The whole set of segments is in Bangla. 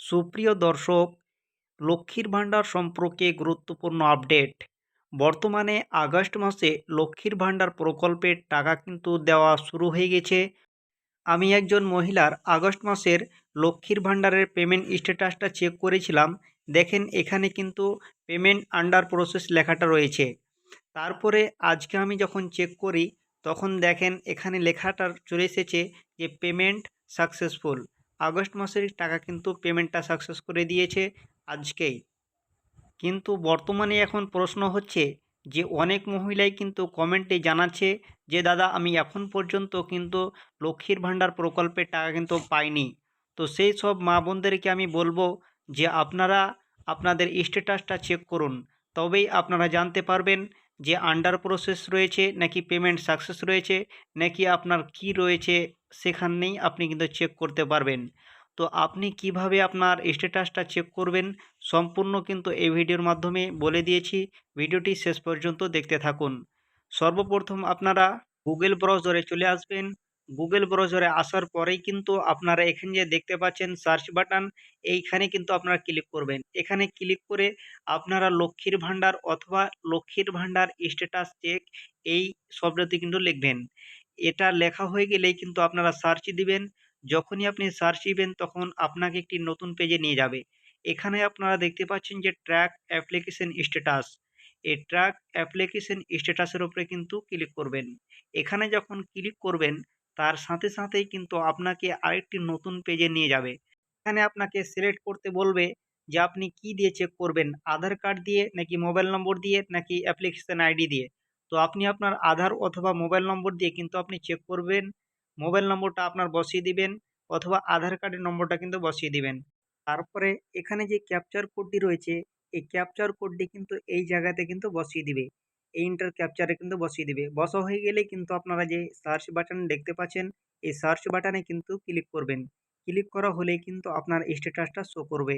সুপ্রিয় দর্শক, লক্ষ্মীর ভাণ্ডার সম্পর্কে গুরুত্বপূর্ণ আপডেট। বর্তমানে আগস্ট মাসে লক্ষ্মীর ভাণ্ডার প্রকল্পের টাকা কিন্তু দেওয়া শুরু হয়ে গেছে। আমি একজন মহিলার আগস্ট মাসের লক্ষ্মীর ভাণ্ডারের পেমেন্ট স্ট্যাটাসটা চেক করেছিলাম। দেখেন এখানে কিন্তু পেমেন্ট আন্ডার প্রসেস লেখাটা রয়েছে। তারপরে আজকে আমি যখন চেক করি তখন দেখেন এখানে লেখাটা চলে এসেছে যে পেমেন্ট সাকসেসফুল। আগস্ট মাসের টাকা কিন্তু পেমেন্টটা সাকসেস করে দিয়েছে আজকেই। কিন্তু বর্তমানে এখন প্রশ্ন হচ্ছে যে অনেক মহিলাই কিন্তু কমেন্টে জানাচ্ছে যে দাদা আমি এখন পর্যন্ত কিন্তু লক্ষ্মীর ভাণ্ডার প্রকল্পের টাকা কিন্তু পাইনি। তো সেই সব মা বোনদেরকে আমি বলবো যে আপনারা আপনাদের স্ট্যাটাসটা চেক করুন, তবেই আপনারা জানতে পারবেন যে আন্ডার প্রসেস রয়েছে নাকি পেমেন্ট সাকসেস রয়েছে নাকি আপনার কি রয়েছে, সেখানেই আপনি কিন্তু চেক করতে পারবেন। তো আপনি কিভাবে আপনার স্ট্যাটাসটা চেক করবেন সম্পূর্ণ কিন্তু এই ভিডিওর মাধ্যমে বলে দিয়েছি। ভিডিওটি শেষ পর্যন্ত দেখতে থাকুন। সর্বপ্রথম আপনারা গুগল ব্রাউজারে চলে আসবেন। গুগল ব্রাউজারে আসার পরেই কিন্তু আপনারা এখানে যে দেখতে পাচ্ছেন সার্চ বাটন, এইখানে কিন্তু আপনারা ক্লিক করবেন। এখানে ক্লিক করে আপনারা লক্ষ্মীর ভাণ্ডার অথবা লক্ষ্মীর ভাণ্ডার স্ট্যাটাস চেক এই শব্দটি কিন্তু লিখবেন। এটা লেখা হয়ে গেলেই কিন্তু আপনারা সার্চ দিবেন। যখনই আপনি সার্চ দিবেন তখন আপনাকে একটি নতুন পেজে নিয়ে যাবে। এখানে আপনারা দেখতে পাচ্ছেন যে ট্র্যাক অ্যাপ্লিকেশন স্ট্যাটাস। এই ট্র্যাক অ্যাপ্লিকেশন স্ট্যাটাসের উপরে কিন্তু ক্লিক করবেন। এখানে যখন ক্লিক করবেন তার সাথে সাথেই কিন্তু আপনাকে আরেকটি নতুন পেজে নিয়ে যাবে। এখানে আপনাকে সিলেক্ট করতে বলবে যে আপনি কি দিয়ে চেক করবেন, আধার কার্ড দিয়ে নাকি মোবাইল নম্বর দিয়ে নাকি অ্যাপ্লিকেশন আইডি দিয়ে। তো আপনি আপনার আধার অথবা মোবাইল নম্বর দিয়ে কিন্তু আপনি চেক করবেন। মোবাইল নম্বরটা আপনার বসিয়ে দিবেন অথবা আধার কার্ডের নম্বরটা কিন্তু বসিয়ে দিবেন। তারপরে এখানে যে ক্যাপচার কোডটি রয়েছে এই ক্যাপচার কোডটি কিন্তু এই জায়গাতে কিন্তু বসিয়ে দিবে। এই ইন্টার ক্যাপচারে কিন্তু বসিয়ে দিবে। বসা হয়ে গেলে কিন্তু আপনারা যে সার্চ বাটন দেখতে পাচ্ছেন এই সার্চ বাটনে কিন্তু ক্লিক করবেন। ক্লিক করা হলেই কিন্তু আপনার স্ট্যাটাসটা শো করবে।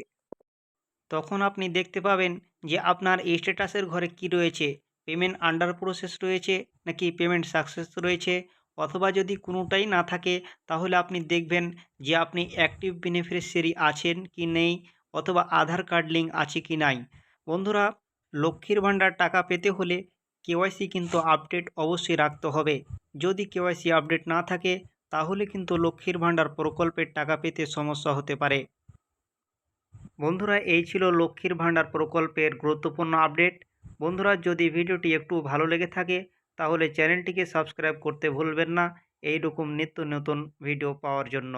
তখন আপনি দেখতে পাবেন যে আপনার স্ট্যাটাসের ঘরে কি রয়েছে, পেমেন্ট আন্ডার প্রসেস রয়েছে নাকি পেমেন্ট সাকসেস রয়েছে, অথবা যদি কোনোটাই না থাকে তাহলে আপনি দেখবেন যে আপনি অ্যাক্টিভ বেনিফিশিয়ারি আছেন কি নেই, অথবা আধার কার্ড লিঙ্ক আছে কি নাই। বন্ধুরা, লক্ষ্মীর ভাণ্ডার টাকা পেতে হলে কেওয়াইসি কিন্তু আপডেট অবশ্যই রাখতে হবে। যদি কেওয়াইসি আপডেট না থাকে তাহলে কিন্তু লক্ষ্মীর ভাণ্ডার প্রকল্পের টাকা পেতে সমস্যা হতে পারে। বন্ধুরা, এই ছিল লক্ষ্মীর ভাণ্ডার প্রকল্পের গুরুত্বপূর্ণ আপডেট। বন্ধুরা, যদি ভিডিওটি একটু ভালো লেগে থাকে তাহলে চ্যানেলটিকে সাবস্ক্রাইব করতে ভুলবেন না এইরকম নিত্য নতুন ভিডিও পাওয়ার জন্য।